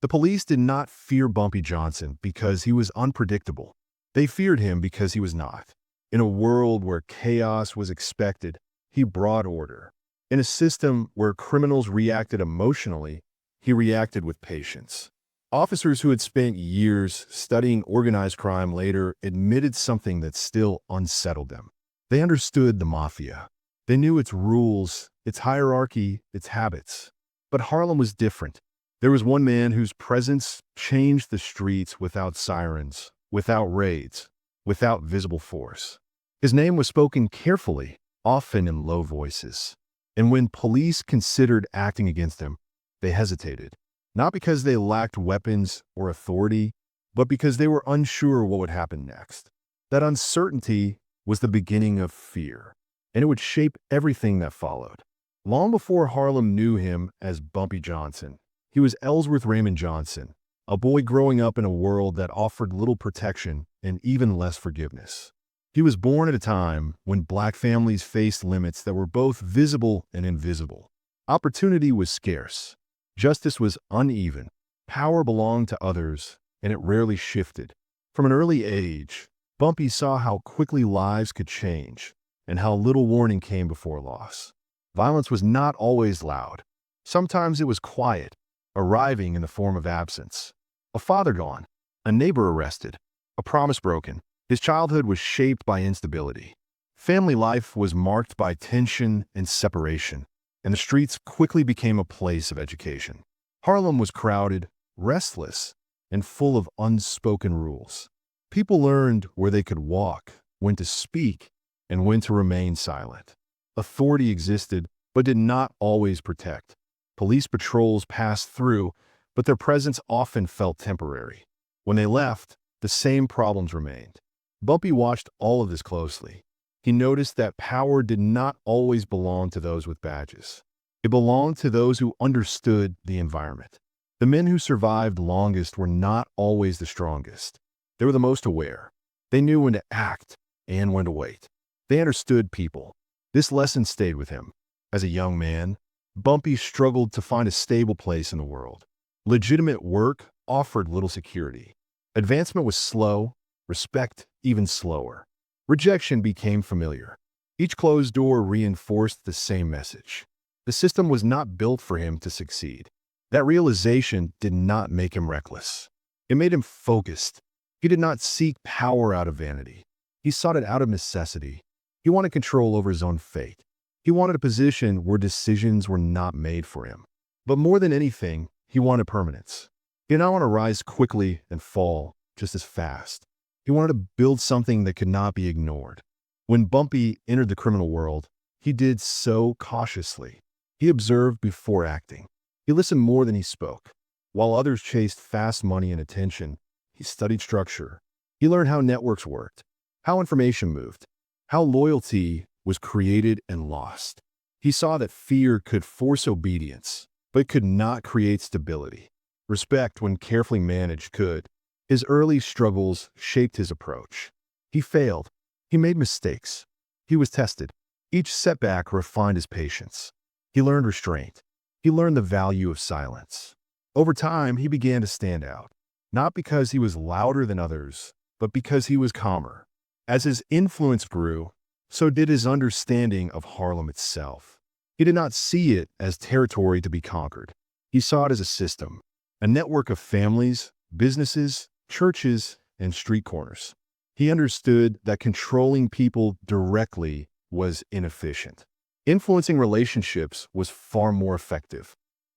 The police did not fear Bumpy Johnson because he was unpredictable. They feared him because he was not. In a world where chaos was expected, he brought order. In a system where criminals reacted emotionally, he reacted with patience. Officers who had spent years studying organized crime later admitted something that still unsettled them. They understood the Mafia. They knew its rules, its hierarchy, its habits. But Harlem was different. There was one man whose presence changed the streets without sirens, without raids, without visible force. His name was spoken carefully, often in low voices. And when police considered acting against him, they hesitated. Not because they lacked weapons or authority, but because they were unsure what would happen next. That uncertainty was the beginning of fear, and it would shape everything that followed. Long before Harlem knew him as Bumpy Johnson, he was Ellsworth Raymond Johnson, a boy growing up in a world that offered little protection and even less forgiveness. He was born at a time when black families faced limits that were both visible and invisible. Opportunity was scarce. Justice was uneven. Power belonged to others, and it rarely shifted. From an early age, Bumpy saw how quickly lives could change and how little warning came before loss. Violence was not always loud. Sometimes it was quiet, arriving in the form of absence. A father gone, a neighbor arrested, a promise broken. His childhood was shaped by instability. Family life was marked by tension and separation, and the streets quickly became a place of education. Harlem was crowded, restless, and full of unspoken rules. People learned where they could walk, when to speak, and when to remain silent. Authority existed, but did not always protect. Police patrols passed through, but their presence often felt temporary. When they left, the same problems remained. Bumpy watched all of this closely. He noticed that power did not always belong to those with badges. It belonged to those who understood the environment. The men who survived longest were not always the strongest. They were the most aware. They knew when to act and when to wait. They understood people. This lesson stayed with him. As a young man, Bumpy struggled to find a stable place in the world. Legitimate work offered little security. Advancement was slow, respect even slower. Rejection became familiar. Each closed door reinforced the same message. The system was not built for him to succeed. That realization did not make him reckless. It made him focused. He did not seek power out of vanity. He sought it out of necessity. He wanted control over his own fate. He wanted a position where decisions were not made for him. But more than anything, he wanted permanence. He did not want to rise quickly and fall just as fast. He wanted to build something that could not be ignored. When Bumpy entered the criminal world, he did so cautiously. He observed before acting. He listened more than he spoke. While others chased fast money and attention, he studied structure. He learned how networks worked, how information moved, how loyalty was created and lost. He saw that fear could force obedience, but could not create stability. Respect, when carefully managed, could. His early struggles shaped his approach. He failed. He made mistakes. He was tested. Each setback refined his patience. He learned restraint. He learned the value of silence. Over time, he began to stand out, not because he was louder than others, but because he was calmer. As his influence grew, so did his understanding of Harlem itself. He did not see it as territory to be conquered. He saw it as a system, a network of families, businesses, churches, and street corners. He understood that controlling people directly was inefficient. Influencing relationships was far more effective.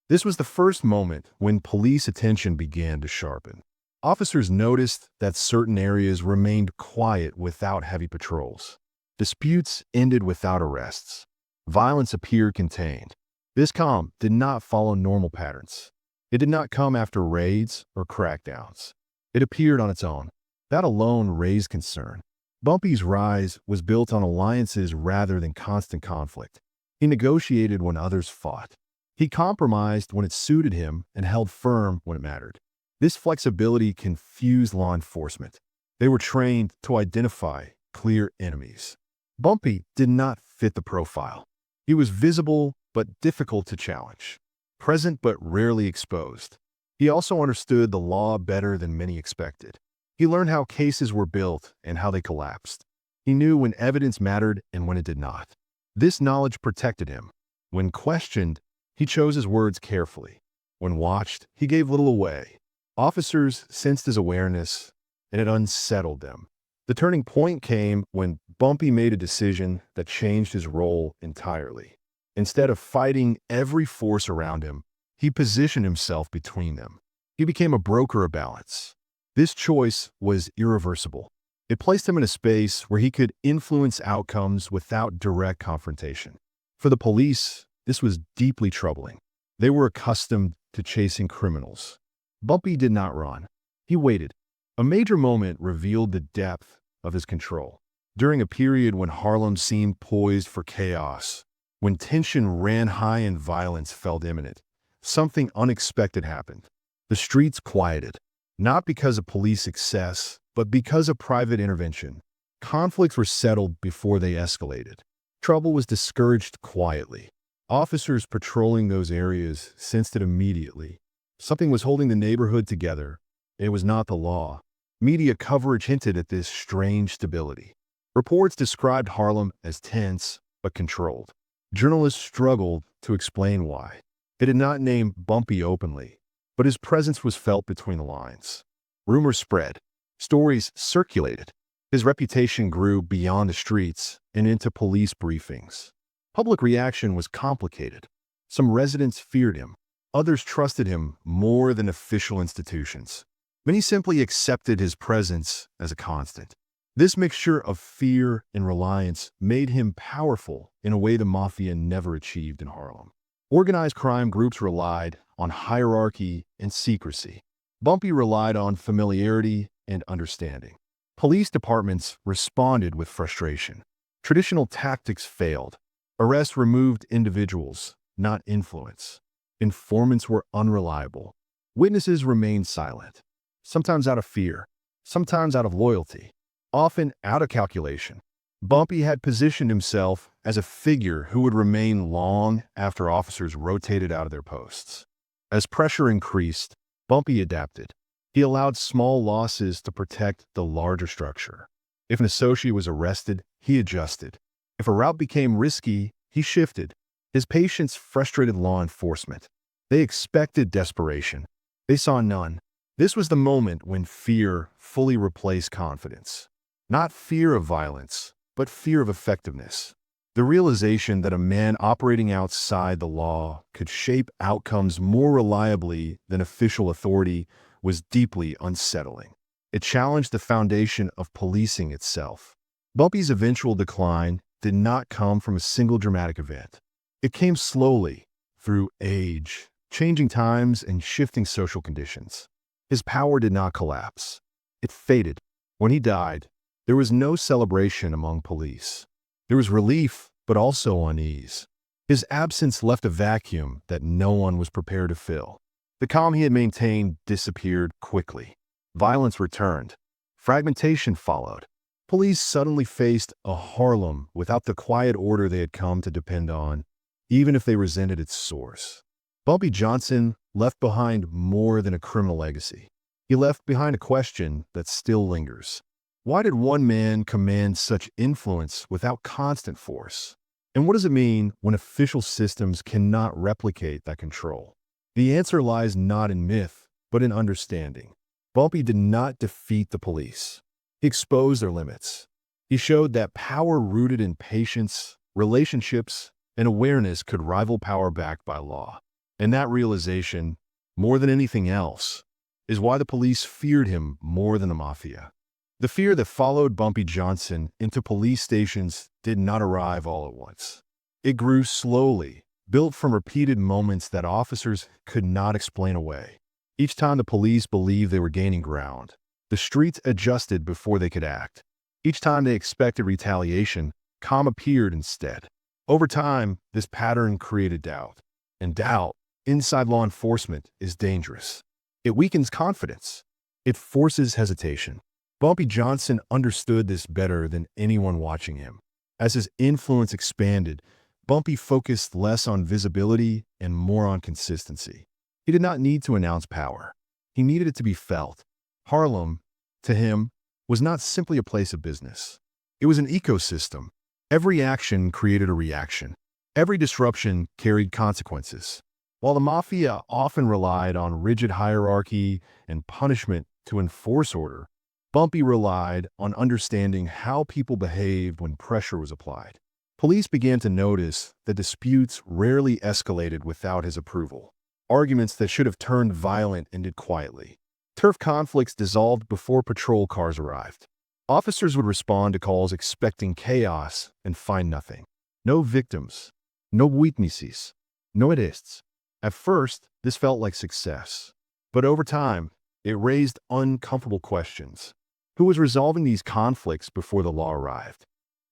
This was the first moment when police attention began to sharpen. Officers noticed that certain areas remained quiet without heavy patrols. Disputes ended without arrests. Violence appeared contained. This calm did not follow normal patterns. It did not come after raids or crackdowns. It appeared on its own. That alone raised concern. Bumpy's rise was built on alliances rather than constant conflict. He negotiated when others fought. He compromised when it suited him and held firm when it mattered. This flexibility confused law enforcement. They were trained to identify clear enemies. Bumpy did not fit the profile. He was visible but difficult to challenge, present but rarely exposed. He also understood the law better than many expected. He learned how cases were built and how they collapsed. He knew when evidence mattered and when it did not. This knowledge protected him. When questioned, he chose his words carefully. When watched, he gave little away. Officers sensed his awareness, and it unsettled them. The turning point came when Bumpy made a decision that changed his role entirely. Instead of fighting every force around him, he positioned himself between them. He became a broker of balance. This choice was irreversible. It placed him in a space where he could influence outcomes without direct confrontation. For the police, this was deeply troubling. They were accustomed to chasing criminals. Bumpy did not run. He waited. A major moment revealed the depth of his control. During a period when Harlem seemed poised for chaos, when tension ran high and violence felt imminent, something unexpected happened. The streets quieted, not because of police excess, but because of private intervention. Conflicts were settled before they escalated. Trouble was discouraged quietly. Officers patrolling those areas sensed it immediately. Something was holding the neighborhood together. It was not the law. Media coverage hinted at this strange stability. Reports described Harlem as tense but controlled. Journalists struggled to explain why. They did not name Bumpy openly, but his presence was felt between the lines. Rumors spread. Stories circulated. His reputation grew beyond the streets and into police briefings. Public reaction was complicated. Some residents feared him. Others trusted him more than official institutions. Many simply accepted his presence as a constant. This mixture of fear and reliance made him powerful in a way the Mafia never achieved in Harlem. Organized crime groups relied on hierarchy and secrecy. Bumpy relied on familiarity and understanding. Police departments responded with frustration. Traditional tactics failed. Arrests removed individuals, not influence. Informants were unreliable. Witnesses remained silent, sometimes out of fear, sometimes out of loyalty, often out of calculation. Bumpy had positioned himself as a figure who would remain long after officers rotated out of their posts. As pressure increased, Bumpy adapted. He allowed small losses to protect the larger structure. If an associate was arrested, he adjusted. If a route became risky, he shifted. His patience frustrated law enforcement. They expected desperation. They saw none. This was the moment when fear fully replaced confidence. Not fear of violence, but fear of effectiveness. The realization that a man operating outside the law could shape outcomes more reliably than official authority was deeply unsettling. It challenged the foundation of policing itself. Bumpy's eventual decline did not come from a single dramatic event. It came slowly, through age, changing times, and shifting social conditions. His power did not collapse. It faded. When he died, there was no celebration among police. There was relief, but also unease. His absence left a vacuum that no one was prepared to fill. The calm he had maintained disappeared quickly. Violence returned. Fragmentation followed. Police suddenly faced a Harlem without the quiet order they had come to depend on, even if they resented its source. Bumpy Johnson left behind more than a criminal legacy. He left behind a question that still lingers. Why did one man command such influence without constant force? And what does it mean when official systems cannot replicate that control? The answer lies not in myth, but in understanding. Bumpy did not defeat the police. He exposed their limits. He showed that power rooted in patience, relationships, and awareness could rival power backed by law. And that realization, more than anything else, is why the police feared him more than the Mafia. The fear that followed Bumpy Johnson into police stations did not arrive all at once. It grew slowly, built from repeated moments that officers could not explain away. Each time the police believed they were gaining ground, the streets adjusted before they could act. Each time they expected retaliation, calm appeared instead. Over time, this pattern created doubt. And doubt, inside law enforcement, is dangerous. It weakens confidence. It forces hesitation. Bumpy Johnson understood this better than anyone watching him. As his influence expanded, Bumpy focused less on visibility and more on consistency. He did not need to announce power. He needed it to be felt. Harlem, to him, was not simply a place of business. It was an ecosystem. Every action created a reaction. Every disruption carried consequences. While the Mafia often relied on rigid hierarchy and punishment to enforce order, Bumpy relied on understanding how people behaved when pressure was applied. Police began to notice that disputes rarely escalated without his approval. Arguments that should have turned violent ended quietly. Turf conflicts dissolved before patrol cars arrived. Officers would respond to calls expecting chaos and find nothing. No victims, no witnesses, no arrests. At first, this felt like success. But over time, it raised uncomfortable questions. Who was resolving these conflicts before the law arrived?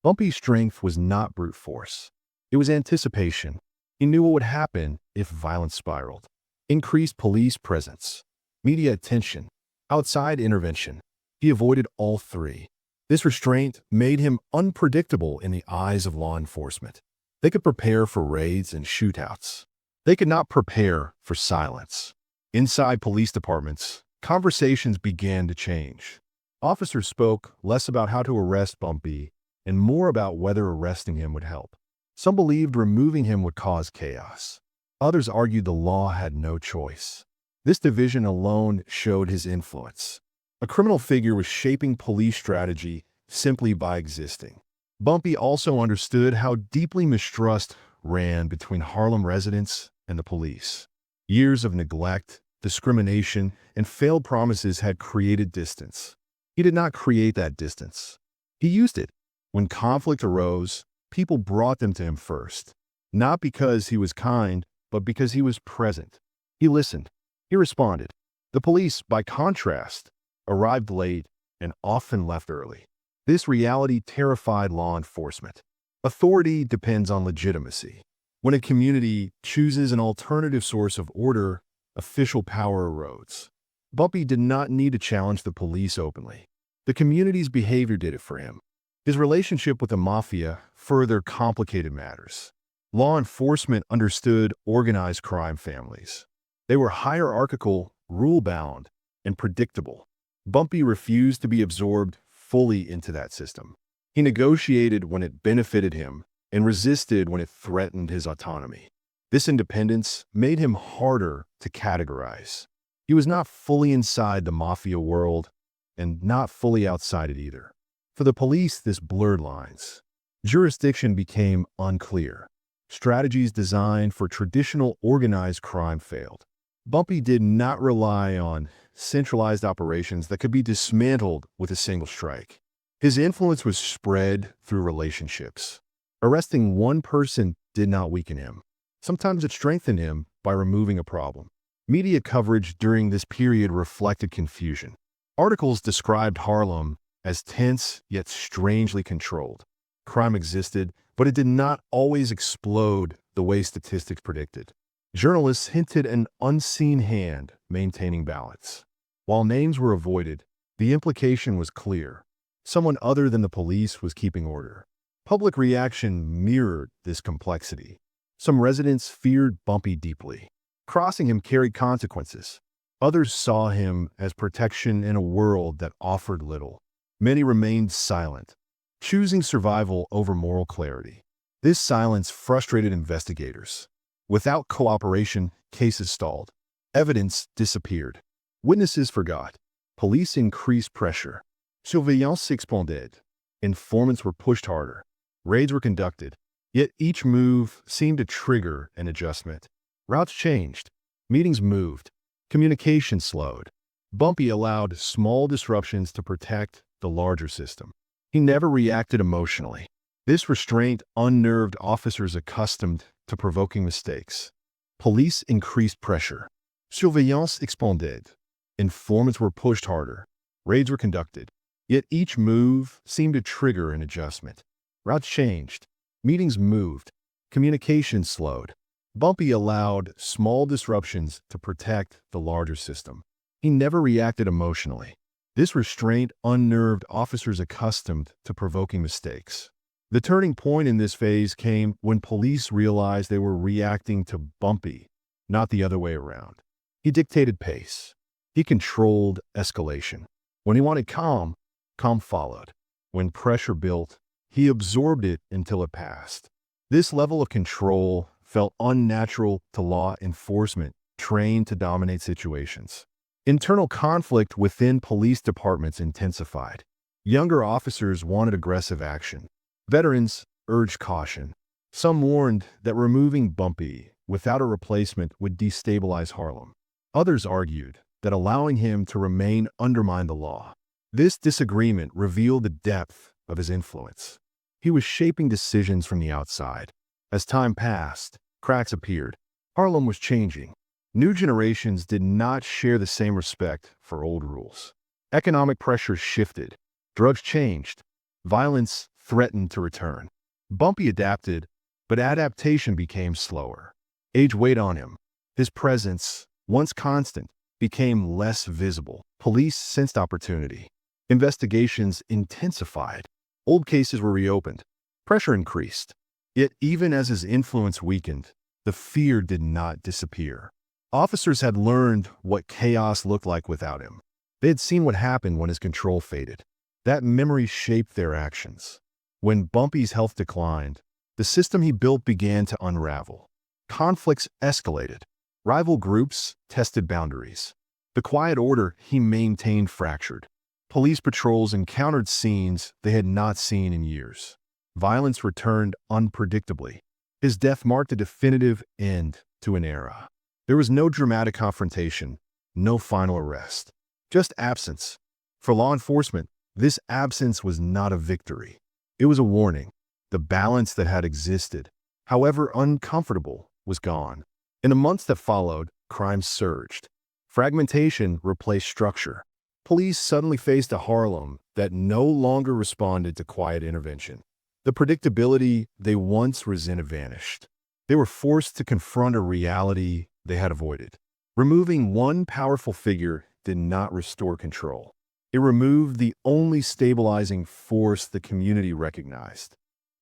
Bumpy's strength was not brute force. It was anticipation. He knew what would happen if violence spiraled. Increased police presence, media attention, outside intervention. He avoided all three. This restraint made him unpredictable in the eyes of law enforcement. They could prepare for raids and shootouts. They could not prepare for silence. Inside police departments, conversations began to change. Officers spoke less about how to arrest Bumpy and more about whether arresting him would help. Some believed removing him would cause chaos. Others argued the law had no choice. This division alone showed his influence. A criminal figure was shaping police strategy simply by existing. Bumpy also understood how deeply mistrust ran between Harlem residents and the police. Years of neglect, discrimination, and failed promises had created distance. He did not create that distance. He used it. When conflict arose, people brought them to him first. Not because he was kind, but because he was present. He listened. He responded. The police, by contrast, arrived late and often left early. This reality terrified law enforcement. Authority depends on legitimacy. When a community chooses an alternative source of order, official power erodes. Bumpy did not need to challenge the police openly. The community's behavior did it for him. His relationship with the Mafia further complicated matters. Law enforcement understood organized crime families. They were hierarchical, rule-bound, and predictable. Bumpy refused to be absorbed fully into that system. He negotiated when it benefited him and resisted when it threatened his autonomy. This independence made him harder to categorize. He was not fully inside the Mafia world and not fully outside it either. For the police, this blurred lines. Jurisdiction became unclear. Strategies designed for traditional organized crime failed. Bumpy did not rely on centralized operations that could be dismantled with a single strike. His influence was spread through relationships. Arresting one person did not weaken him. Sometimes it strengthened him by removing a problem. Media coverage during this period reflected confusion. Articles described Harlem as tense yet strangely controlled. Crime existed, but it did not always explode the way statistics predicted. Journalists hinted an unseen hand maintaining balance. While names were avoided, the implication was clear. Someone other than the police was keeping order. Public reaction mirrored this complexity. Some residents feared Bumpy deeply. Crossing him carried consequences. Others saw him as protection in a world that offered little. Many remained silent, choosing survival over moral clarity. This silence frustrated investigators. Without cooperation, cases stalled. Evidence disappeared. Witnesses forgot. Police increased pressure. Surveillance expanded. Informants were pushed harder. Raids were conducted. Yet each move seemed to trigger an adjustment. Routes changed. Meetings moved. Communication slowed. Bumpy allowed small disruptions to protect the larger system. He never reacted emotionally. This restraint unnerved officers accustomed to provoking mistakes. Police increased pressure. Surveillance expanded. Informants were pushed harder. Raids were conducted. Yet each move seemed to trigger an adjustment. Routes changed. Meetings moved. Communication slowed. Bumpy allowed small disruptions to protect the larger system. He never reacted emotionally. This restraint unnerved officers accustomed to provoking mistakes. The turning point in this phase came when police realized they were reacting to Bumpy, not the other way around. He dictated pace. He controlled escalation. When he wanted calm, calm followed. When pressure built, he absorbed it until it passed. This level of control felt unnatural to law enforcement trained to dominate situations. Internal conflict within police departments intensified. Younger officers wanted aggressive action. Veterans urged caution. Some warned that removing Bumpy without a replacement would destabilize Harlem. Others argued that allowing him to remain undermined the law. This disagreement revealed the depth of his influence. He was shaping decisions from the outside. As time passed, cracks appeared. Harlem was changing. New generations did not share the same respect for old rules. Economic pressures shifted. Drugs changed. Violence threatened to return. Bumpy adapted, but adaptation became slower. Age weighed on him. His presence, once constant, became less visible. Police sensed opportunity. Investigations intensified. Old cases were reopened. Pressure increased. Yet even as his influence weakened, the fear did not disappear. Officers had learned what chaos looked like without him. They had seen what happened when his control faded. That memory shaped their actions. When Bumpy's health declined, the system he built began to unravel. Conflicts escalated. Rival groups tested boundaries. The quiet order he maintained fractured. Police patrols encountered scenes they had not seen in years. Violence returned unpredictably. His death marked a definitive end to an era. There was no dramatic confrontation, no final arrest, just absence. For law enforcement, this absence was not a victory. It was a warning. The balance that had existed, however uncomfortable, was gone. In the months that followed, crime surged. Fragmentation replaced structure. Police suddenly faced a Harlem that no longer responded to quiet intervention. The predictability they once resented vanished. They were forced to confront a reality they had avoided. Removing one powerful figure did not restore control. It removed the only stabilizing force the community recognized.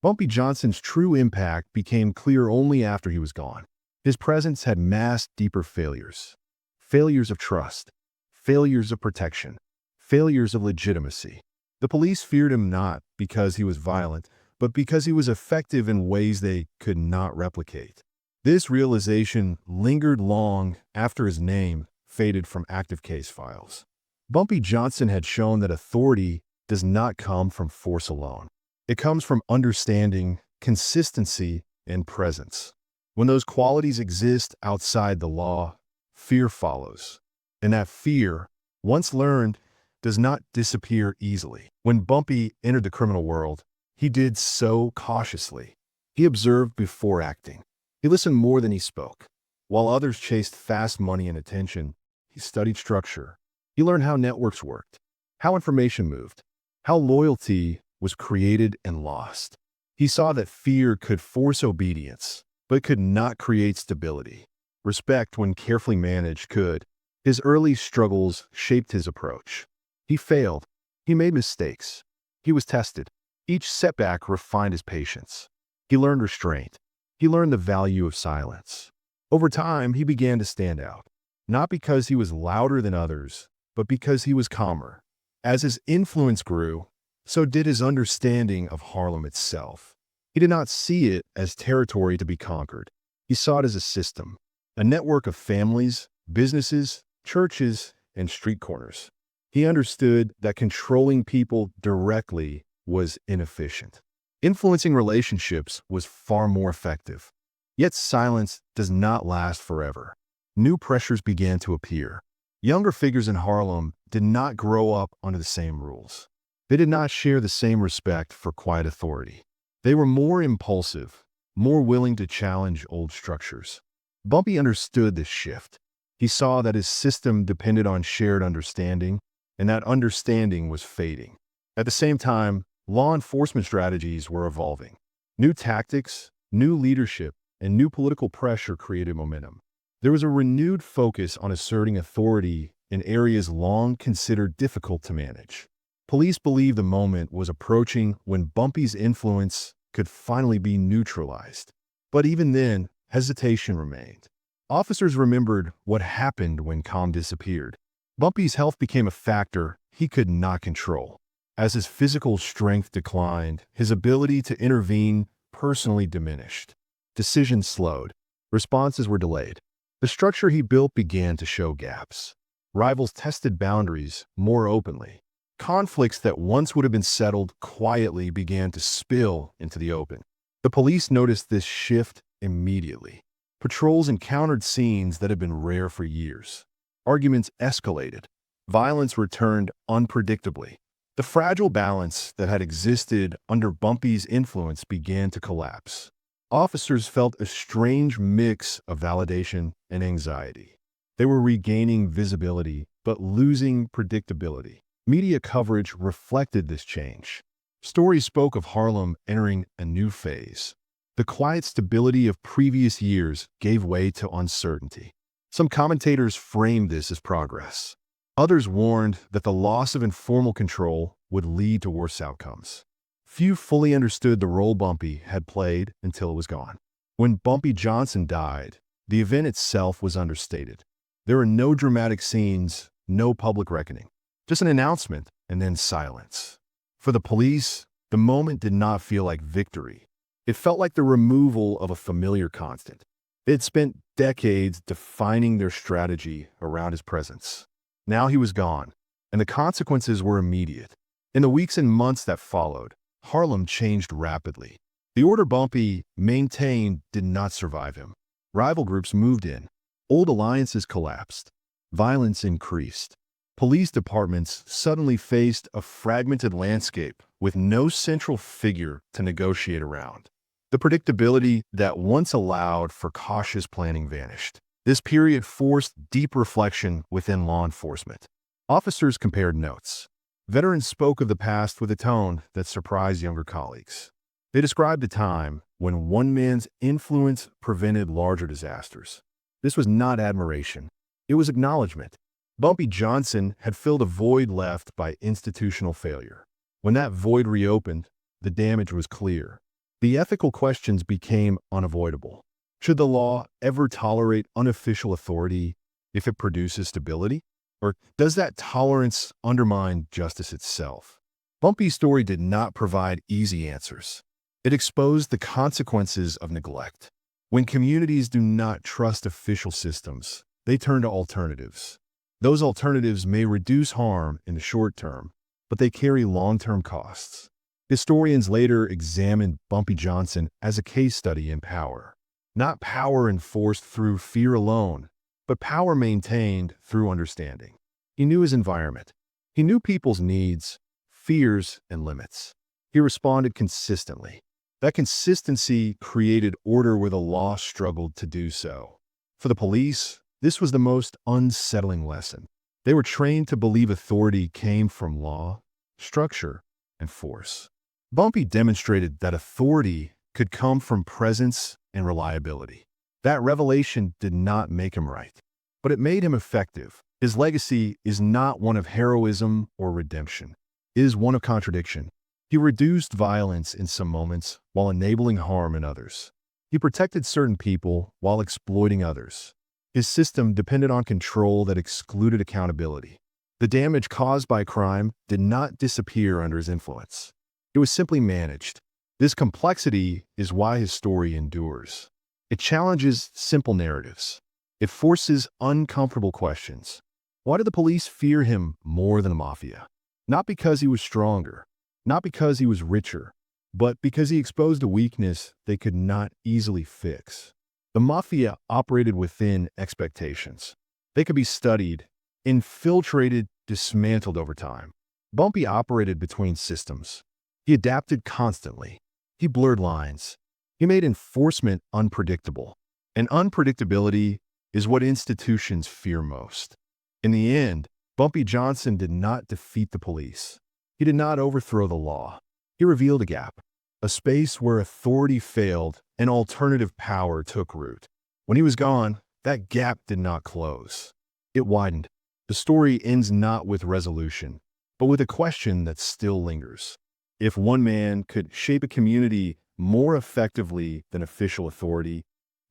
Bumpy Johnson's true impact became clear only after he was gone. His presence had masked deeper failures. Failures of trust. Failures of protection. Failures of legitimacy. The police feared him not because he was violent, but because he was effective in ways they could not replicate. This realization lingered long after his name faded from active case files. Bumpy Johnson had shown that authority does not come from force alone. It comes from understanding, consistency, and presence. When those qualities exist outside the law, fear follows. And that fear, once learned, does not disappear easily. When Bumpy entered the criminal world, he did so cautiously. He observed before acting. He listened more than he spoke. While others chased fast money and attention, he studied structure. He learned how networks worked, how information moved, how loyalty was created and lost. He saw that fear could force obedience, but could not create stability. Respect, when carefully managed, could. His early struggles shaped his approach. He failed. He made mistakes. He was tested. Each setback refined his patience. He learned restraint. He learned the value of silence. Over time, he began to stand out, not because he was louder than others, but because he was calmer. As his influence grew, so did his understanding of Harlem itself. He did not see it as territory to be conquered. He saw it as a system, a network of families, businesses, churches, and street corners. He understood that controlling people directly was inefficient. Influencing relationships was far more effective. Yet silence does not last forever. New pressures began to appear. Younger figures in Harlem did not grow up under the same rules. They did not share the same respect for quiet authority. They were more impulsive, more willing to challenge old structures. Bumpy understood this shift. He saw that his system depended on shared understanding, and that understanding was fading. At the same time, law enforcement strategies were evolving. New tactics, new leadership, and new political pressure created momentum. There was a renewed focus on asserting authority in areas long considered difficult to manage. Police believed the moment was approaching when Bumpy's influence could finally be neutralized. But even then, hesitation remained. Officers remembered what happened when calm disappeared. Bumpy's health became a factor he could not control. As his physical strength declined, his ability to intervene personally diminished. Decisions slowed. Responses were delayed. The structure he built began to show gaps. Rivals tested boundaries more openly. Conflicts that once would have been settled quietly began to spill into the open. The police noticed this shift immediately. Patrols encountered scenes that had been rare for years. Arguments escalated. Violence returned unpredictably. The fragile balance that had existed under Bumpy's influence began to collapse. Officers felt a strange mix of validation and anxiety. They were regaining visibility, but losing predictability. Media coverage reflected this change. Stories spoke of Harlem entering a new phase. The quiet stability of previous years gave way to uncertainty. Some commentators framed this as progress. Others warned that the loss of informal control would lead to worse outcomes. Few fully understood the role Bumpy had played until it was gone. When Bumpy Johnson died, the event itself was understated. There were no dramatic scenes, no public reckoning. Just an announcement and then silence. For the police, the moment did not feel like victory. It felt like the removal of a familiar constant. They had spent decades defining their strategy around his presence. Now he was gone, and the consequences were immediate. In the weeks and months that followed, Harlem changed rapidly. The order Bumpy maintained did not survive him. Rival groups moved in. Old alliances collapsed. Violence increased. Police departments suddenly faced a fragmented landscape with no central figure to negotiate around. The predictability that once allowed for cautious planning vanished. This period forced deep reflection within law enforcement. Officers compared notes. Veterans spoke of the past with a tone that surprised younger colleagues. They described a time when one man's influence prevented larger disasters. This was not admiration. It was acknowledgement. Bumpy Johnson had filled a void left by institutional failure. When that void reopened, the damage was clear. The ethical questions became unavoidable. Should the law ever tolerate unofficial authority if it produces stability? Or does that tolerance undermine justice itself? Bumpy's story did not provide easy answers. It exposed the consequences of neglect. When communities do not trust official systems, they turn to alternatives. Those alternatives may reduce harm in the short term, but they carry long-term costs. Historians later examined Bumpy Johnson as a case study in power. Not power enforced through fear alone, but power maintained through understanding. He knew his environment. He knew people's needs, fears, and limits. He responded consistently. That consistency created order where the law struggled to do so. For the police, this was the most unsettling lesson. They were trained to believe authority came from law, structure, and force. Bumpy demonstrated that authority could come from presence and reliability. That revelation did not make him right, but it made him effective. His legacy is not one of heroism or redemption. It is one of contradiction. He reduced violence in some moments while enabling harm in others. He protected certain people while exploiting others. His system depended on control that excluded accountability. The damage caused by crime did not disappear under his influence. It was simply managed. This complexity is why his story endures. It challenges simple narratives. It forces uncomfortable questions. Why did the police fear him more than the Mafia? Not because he was stronger, not because he was richer, but because he exposed a weakness they could not easily fix. The Mafia operated within expectations. They could be studied, infiltrated, dismantled over time. Bumpy operated between systems. He adapted constantly. He blurred lines. He made enforcement unpredictable. And unpredictability is what institutions fear most. In the end, Bumpy Johnson did not defeat the police. He did not overthrow the law. He revealed a gap, a space where authority failed and alternative power took root. When he was gone, that gap did not close. It widened. The story ends not with resolution, but with a question that still lingers. If one man could shape a community more effectively than official authority,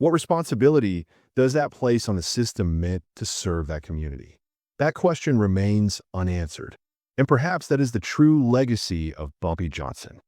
What responsibility does that place on the system meant to serve that community? That question remains unanswered. And perhaps that is the true legacy of Bumpy Johnson.